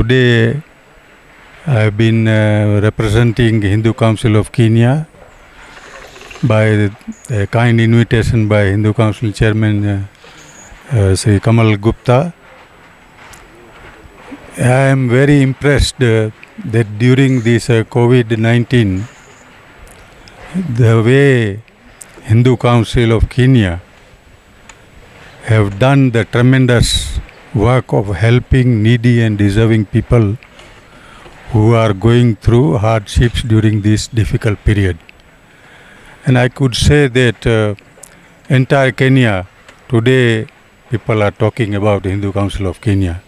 Today I have been representing Hindu Council of Kenya by a kind invitation by Hindu Council Chairman Sri Kamal Gupta. I am very impressed that during this COVID-19, the way Hindu Council of Kenya have done the tremendous work of helping needy and deserving people who are going through hardships during this difficult period. And I could say that entire Kenya, today people are talking about Hindu Council of Kenya.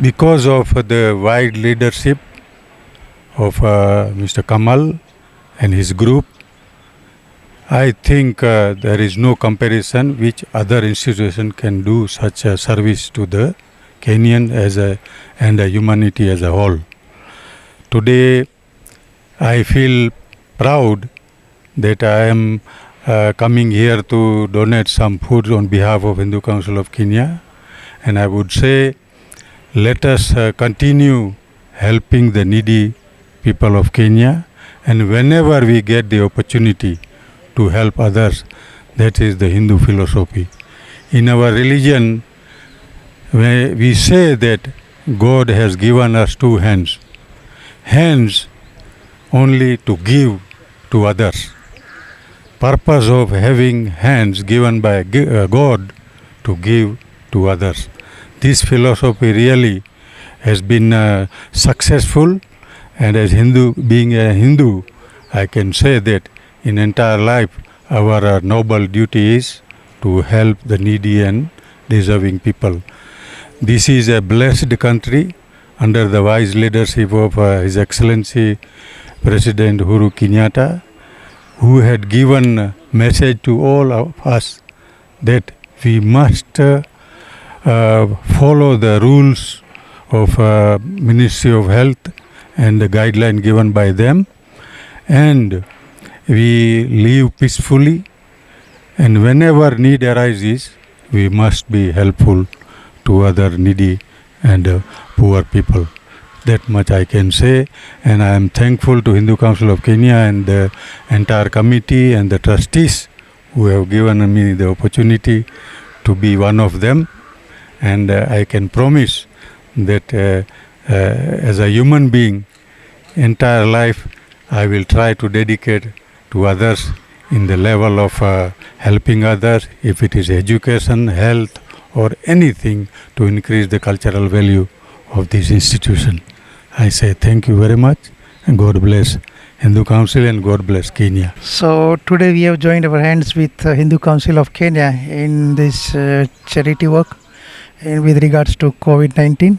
Because of the wide leadership of Mr. Kamal and his group, I think there is no comparison which other institution can do such a service to the Kenyan and humanity as a whole. Today, I feel proud that I am coming here to donate some food on behalf of Hindu Council of Kenya, and I would say let us continue helping the needy people of Kenya, and whenever we get the opportunity to help others, that is the Hindu philosophy. In our religion, we say that God has given us two hands. Hands only to give to others. Purpose of having hands given by God to give to others. This philosophy really has been successful, and as being a Hindu, I can say that in entire life our noble duty is to help the needy and deserving people. This is a blessed country under the wise leadership of His Excellency President Uhuru Kenyatta, who had given a message to all of us that we must follow the rules of Ministry of Health and the guideline given by them, and we live peacefully, and whenever need arises, we must be helpful to other needy and poor people. That much I can say, and I am thankful to Hindu Council of Kenya and the entire committee and the trustees who have given me the opportunity to be one of them. And I can promise that as a human being, entire life I will try to dedicate to others in the level of helping others, if it is education, health, or anything to increase the cultural value of this institution. I say thank you very much, and God bless Hindu Council and God bless Kenya. So today we have joined our hands with Hindu Council of Kenya in this charity work with regards to COVID-19.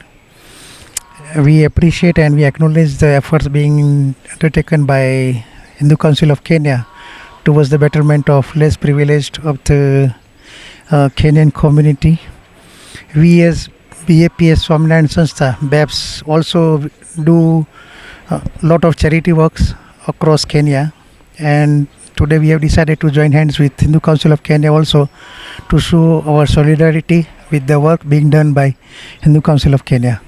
We appreciate and we acknowledge the efforts being undertaken by Hindu Council of Kenya towards the betterment of less privileged of the Kenyan community. We as BAPS Swaminarayan Sanstha, BAPS, also do a lot of charity works across Kenya, and today we have decided to join hands with Hindu Council of Kenya also to show our solidarity with the work being done by Hindu Council of Kenya.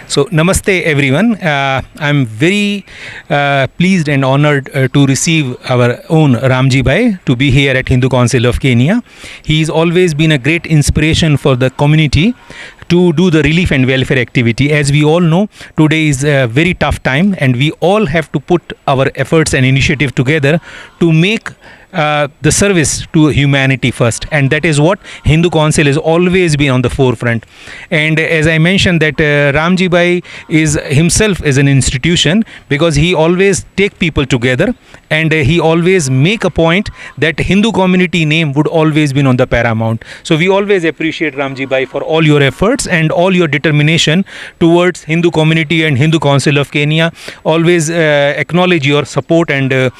So namaste everyone. I'm very pleased and honored to receive our own Ramji Bhai to be here at Hindu Council of Kenya. He's always been a great inspiration for the community to do the relief and welfare activity. As we all know, today is a very tough time, and we all have to put our efforts and initiative together to make the service to humanity first, and that is what Hindu Council has always been on the forefront. And as I mentioned that Ramji Bhai is himself as an institution, because he always take people together, and he always make a point that Hindu community name would always be on the paramount. So we always appreciate Ramji Bhai for all your efforts and all your determination towards Hindu community and Hindu Council of Kenya. Always acknowledge your support and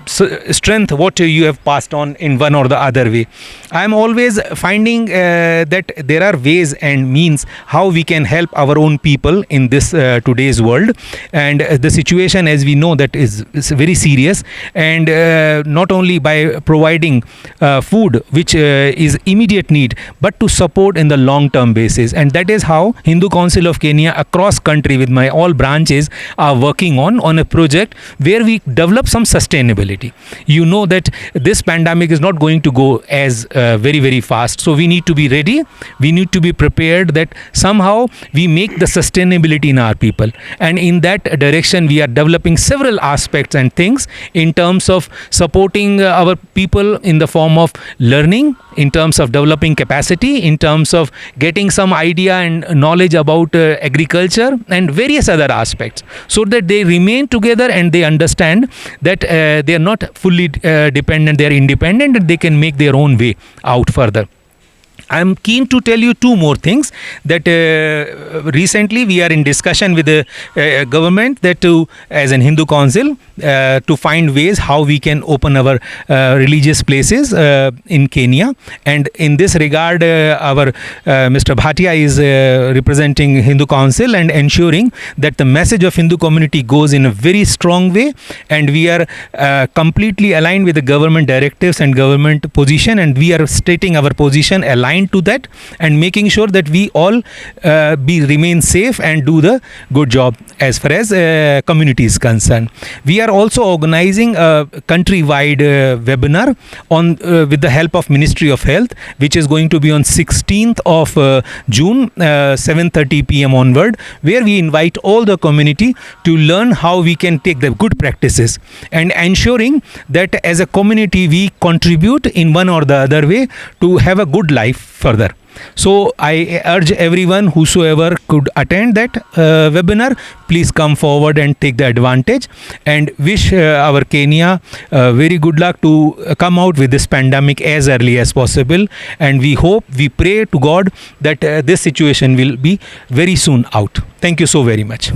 strength strength what you have passed on in one or the other way. I am always finding that there are ways and means how we can help our own people in this today's world, and the situation, as we know, that is very serious, and not only by providing food which is immediate need, but to support in the long term basis. And that is how Hindu Council of Kenya across country with my all branches are working on a project where we develop some sustainability. You know that this pandemic is not going to go as very fast, so we need to be ready, we need to be prepared that somehow we make the sustainability in our people, and in that direction we are developing several aspects and things in terms of supporting our people in the form of learning, in terms of developing capacity, in terms of getting some idea and knowledge about agriculture and various other aspects, so that they remain together and they understand that they are not fully dependent, they are independent, and they can make their own way out further. I am keen to tell you two more things, that recently we are in discussion with the government that as an Hindu council, to find ways how we can open our religious places in Kenya. And in this regard, our Mr. Bhatia is representing Hindu council and ensuring that the message of Hindu community goes in a very strong way, and we are completely aligned with the government directives and government position, and we are stating our position aligned to that and making sure that we all remain safe and do the good job as far as community is concerned. We are also organizing a countrywide webinar on with the help of Ministry of Health, which is going to be on 16th of June, 7:30 p.m. onward, where we invite all the community to learn how we can take the good practices and ensuring that as a community we contribute in one or the other way to have a good life further. So I urge everyone whosoever could attend that webinar, please come forward and take the advantage, and wish our Kenya very good luck to come out with this pandemic as early as possible. And we hope, we pray to God that this situation will be very soon out. Thank you so very much.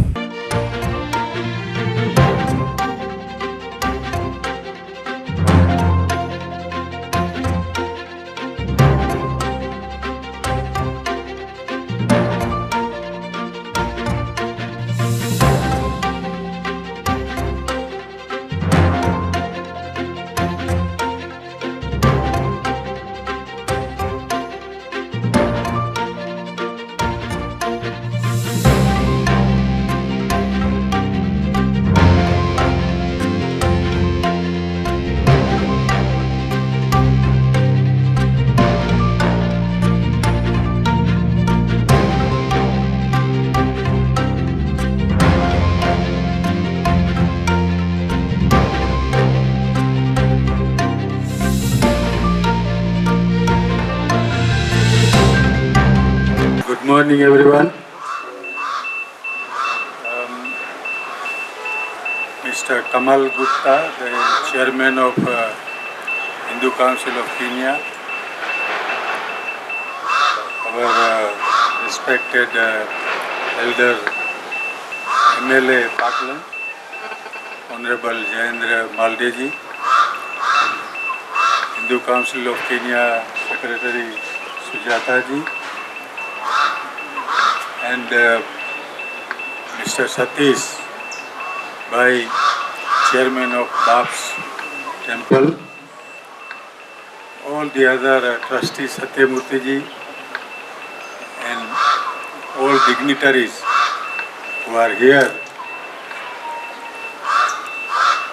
Good morning, everyone. Mr. Kamal Gupta, the chairman of Hindu Council of Kenya, our respected elder MLA Paklan, Honorable Jayendra Maldeji, Hindu Council of Kenya Secretary Sujata ji, and Mr. Satish Bhai, Chairman of Babs Temple, all the other trustees, Satyamurthy ji, and all dignitaries who are here.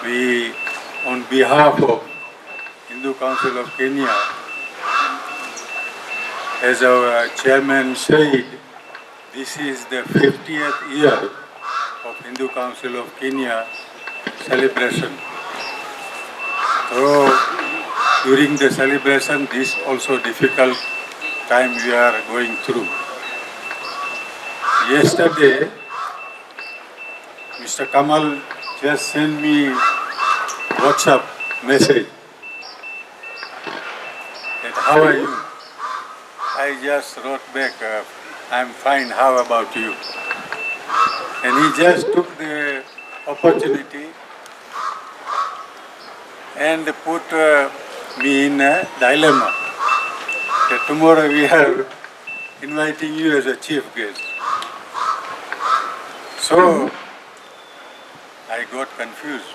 We, on behalf of Hindu Council of Kenya, as our chairman said, this is the 50th year of Hindu Council of Kenya celebration. So during the celebration, this also difficult time we are going through. Yesterday, Mr. Kamal just sent me WhatsApp message that how are you? I just wrote back, I'm fine, how about you? And he just took the opportunity and put me in a dilemma. That tomorrow we are inviting you as a chief guest. So I got confused.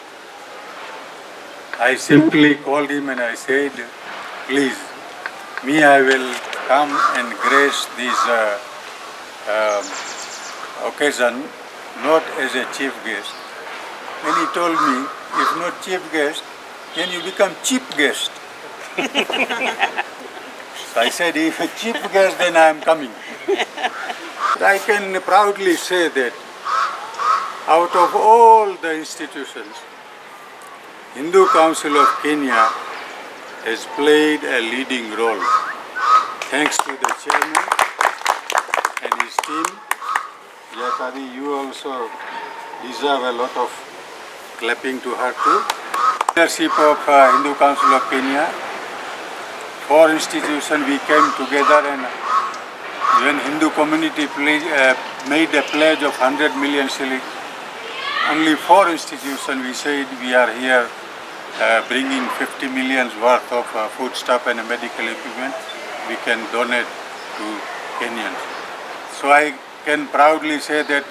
I simply called him and I said, please, I will come and grace this occasion, not as a chief guest. And he told me, if not chief guest, then you become cheap guest. So I said, if a chief guest, then I am coming. I can proudly say that out of all the institutions, Hindu Council of Kenya has played a leading role. Thanks to the chairman and his team. Jayatari, you also deserve a lot of clapping to her too. Leadership of Hindu Council of Kenya, 4 institutions we came together, and when Hindu community made a pledge of 100 million shillings, only 4 institutions we said we are here bringing 50 million worth of foodstuff and medical equipment we can donate to Kenyans. So I can proudly say that,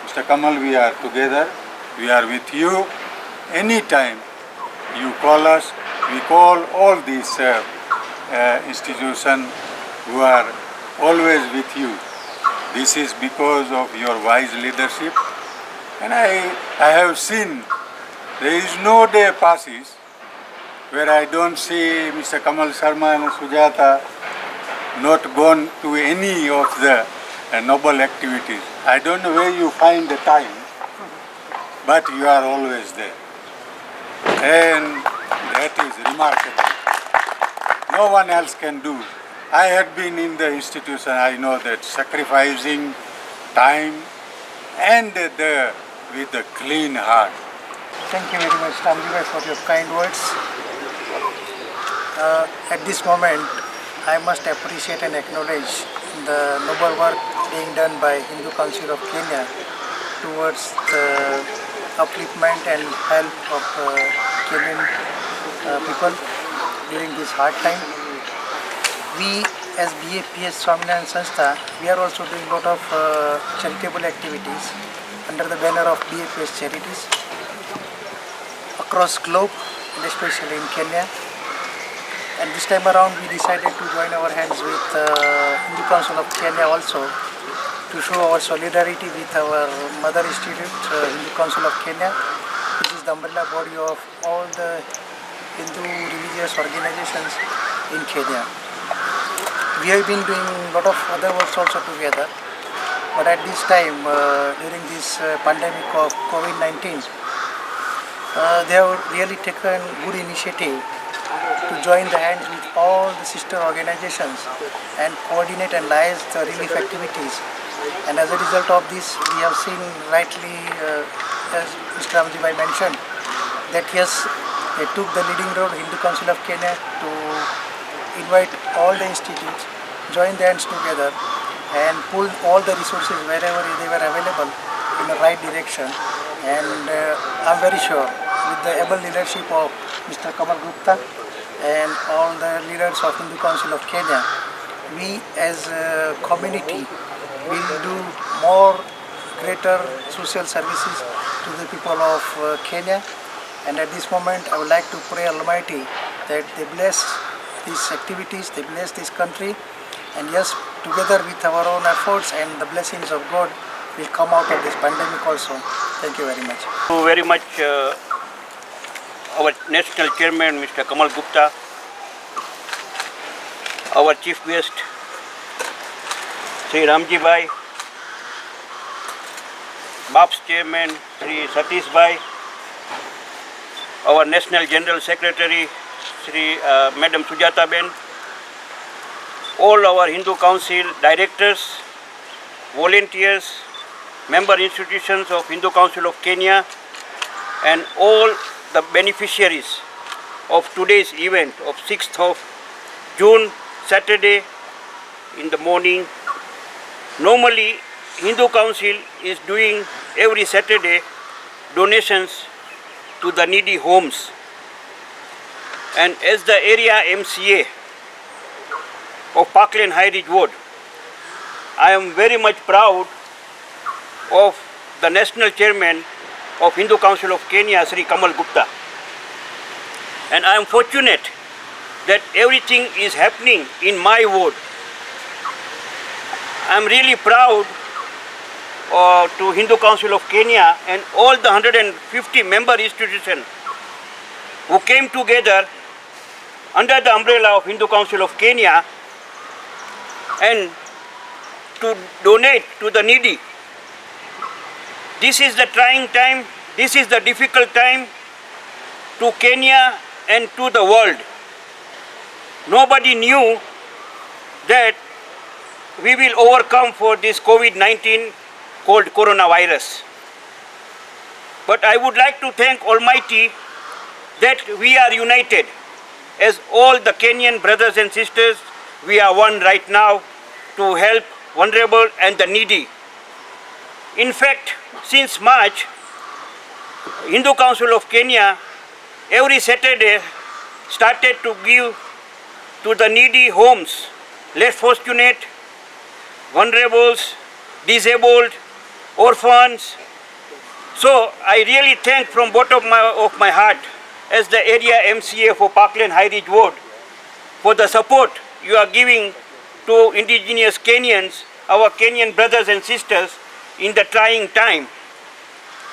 Mr. Kamal, we are together, we are with you. Anytime you call us, we call all these institutions who are always with you. This is because of your wise leadership. And I have seen there is no day passes where I don't see Mr. Kamal Sharma and Sujata not gone to any of the noble activities. I don't know where you find the time, but you are always there. And that is remarkable. No one else can do. I had been in the institution, I know that sacrificing time and with a clean heart. Thank you very much, Ramji, for your kind words. At this moment, I must appreciate and acknowledge the noble work being done by Hindu Council of Kenya towards the upliftment and help of Kenyan people during this hard time. We as BAPS Swaminarayan Sanstha, we are also doing a lot of charitable activities under the banner of BAPS Charities across globe and especially in Kenya. And this time around we decided to join our hands with Hindu Council of Kenya also to show our solidarity with our mother institute, Hindu Council of Kenya, which is the umbrella body of all the Hindu religious organizations in Kenya. We have been doing a lot of other works also together, but at this time, during this pandemic of COVID-19, they have really taken good initiative to join the hands with all the sister organizations and coordinate and liaise the relief activities. And as a result of this, we have seen rightly, as Mr. Ramji Bhai mentioned, that yes, they took the leading role, Hindu Council of Kenya, to invite all the institutes, join the hands together and pull all the resources wherever they were available in the right direction. And I'm very sure with the able leadership of Mr. Kamal Gupta and all the leaders of Hindu Council of Kenya, we as a community will do more greater social services to the people of Kenya. And at this moment, I would like to pray Almighty that they bless these activities, they bless this country, and yes, together with our own efforts and the blessings of God, will come out of this pandemic also. Thank you very much. Thank you very much, our National Chairman, Mr. Kamal Gupta, our Chief Guest, Sri Ramji Bhai, BAPS Chairman, Sri Satish Bhai, our National General Secretary, Sri Madam Sujata Ben, all our Hindu Council directors, volunteers, member institutions of Hindu Council of Kenya, and all the beneficiaries of today's event of 6th of June, Saturday in the morning. Normally, Hindu Council is doing every Saturday donations to the needy homes. and as the area MCA of Parkland High Ridge Ward, I am very much proud of the National Chairman of Hindu Council of Kenya, Sri Kamal Gupta. And I am fortunate that everything is happening in my ward. I am really proud to Hindu Council of Kenya and all the 150 member institutions who came together under the umbrella of Hindu Council of Kenya and to donate to the needy. This is the trying time, this is the difficult time to Kenya and to the world. Nobody knew that we will overcome for this COVID-19 called coronavirus. But I would like to thank Almighty that we are united. As all the Kenyan brothers and sisters, we are one right now to help vulnerable and the needy. In fact, since March, Hindu Council of Kenya every Saturday started to give to the needy homes, less fortunate, vulnerables, disabled, orphans. So I really thank from bottom of my heart as the area MCA for Parkland High Ridge Ward for the support you are giving to indigenous Kenyans, our Kenyan brothers and sisters in the trying time.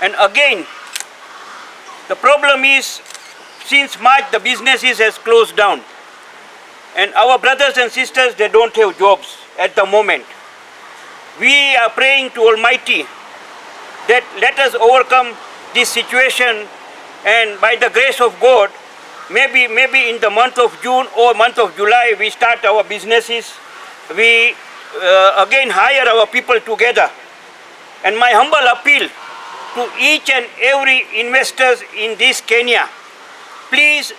And again, the problem is since March the businesses has closed down and our brothers and sisters, they don't have jobs at the moment. We are praying to Almighty that let us overcome this situation, and by the grace of God, maybe in the month of June or month of July we start our businesses. We again hire our people together. And my humble appeal to each and every investors in this Kenya, please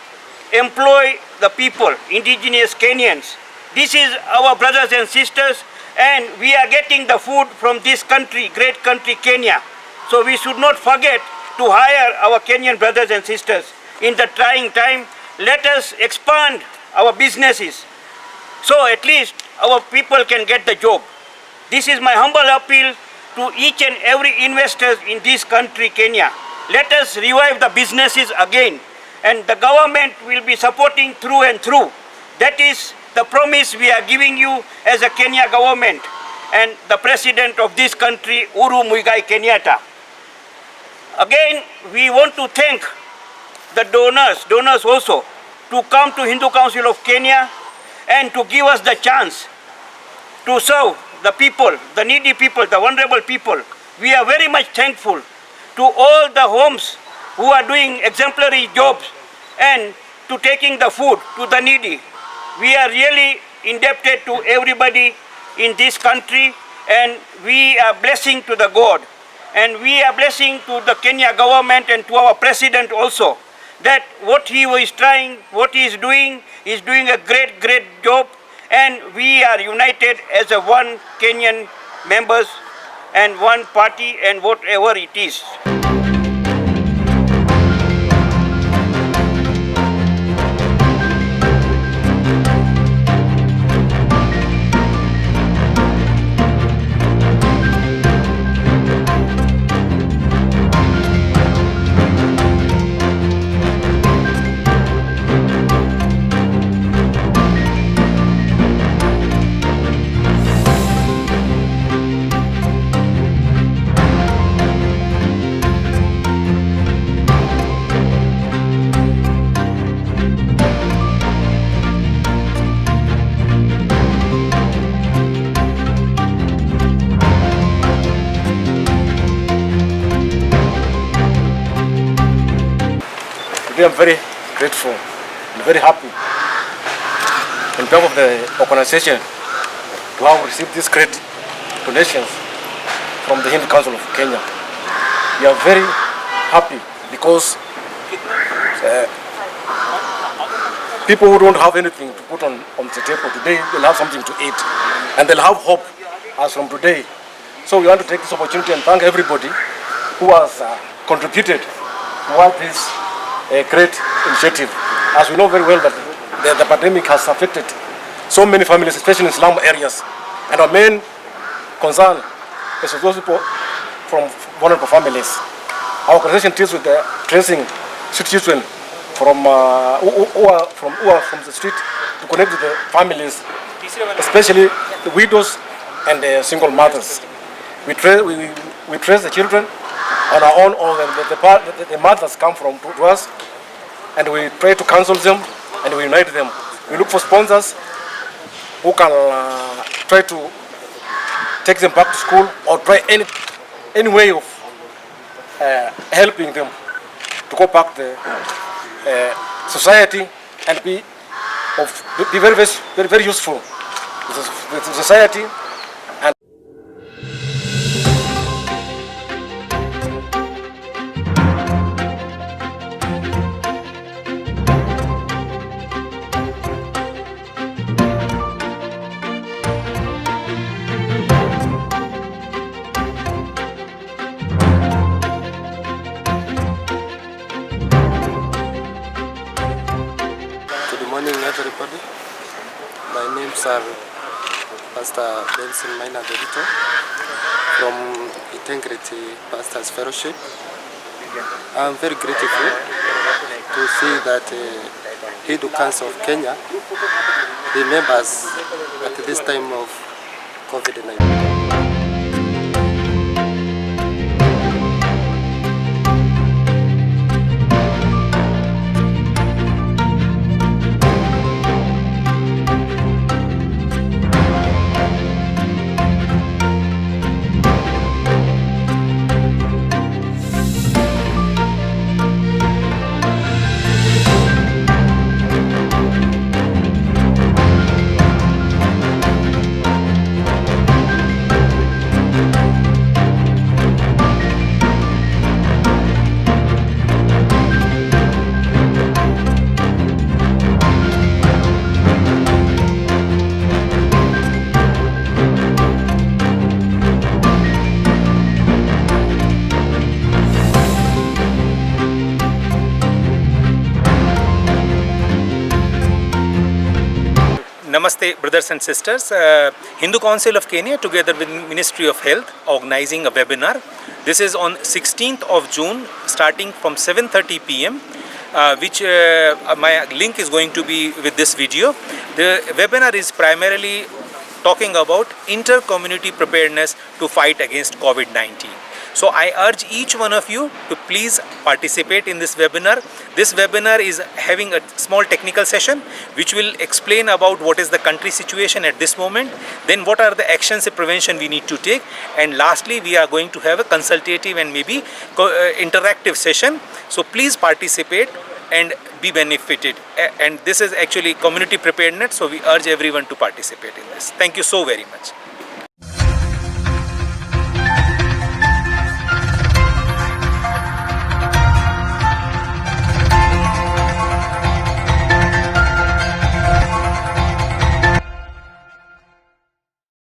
employ the people, indigenous Kenyans. This is our brothers and sisters, and we are getting the food from this country, great country Kenya. So we should not forget to hire our Kenyan brothers and sisters. In the trying time, let us expand our businesses so at least our people can get the job. This is my humble appeal to each and every investors in this country, Kenya. Let us revive the businesses again, and the government will be supporting through and through. That is the promise we are giving you as a Kenya government and the president of this country, Uhuru Muigai Kenyatta. Again, we want to thank the donors also, to come to Hindu Council of Kenya and to give us the chance to serve the people, the needy people, the vulnerable people. We are very much thankful to all the homes who are doing exemplary jobs and to taking the food to the needy. We are really indebted to everybody in this country, and we are blessing to the God. And we are blessing to the Kenya government and to our president also, that what he is trying, what he is doing a great job, and we are united as a one Kenyan members and one party and whatever it is. Today I'm very grateful and very happy on behalf of the organization to have received these great donations from the Hindu Council of Kenya. We are very happy because people who don't have anything to put on the table today, they'll have something to eat and they'll have hope as from today. So we want to take this opportunity and thank everybody who has contributed towards this great initiative. as we know very well that the pandemic has affected so many families, especially in slum areas. And our main concern is for those people from vulnerable families. Our organization deals with the tracing street children from who are from the street to connect with the families, especially the widows and the single mothers. We trace the children on our own, or the mothers come from to us, and we try to counsel them and we unite them. We look for sponsors who can try to take them back to school or try any way of helping them to go back to society and be very useful with the society. Good morning, everybody. My names are Pastor Benson Maina Dorito from Integrity Pastors Fellowship. I'm very grateful to see that Hindu Council of Kenya remembers at this time of COVID-19. Namaste, brothers and sisters. Hindu Council of Kenya, together with Ministry of Health, organizing a webinar. This is on 16th of June, starting from 7:30 p.m. Which my link is going to be with this video. The webinar is primarily talking about inter-community preparedness to fight against COVID-19. So I urge each one of you to please participate in this webinar. This webinar is having a small technical session which will explain about what is the country situation at this moment, then what are the actions of prevention we need to take, and lastly we are going to have a consultative and maybe interactive session. So please participate and be benefited. And this is actually community preparedness, so we urge everyone to participate in this. Thank you so very much.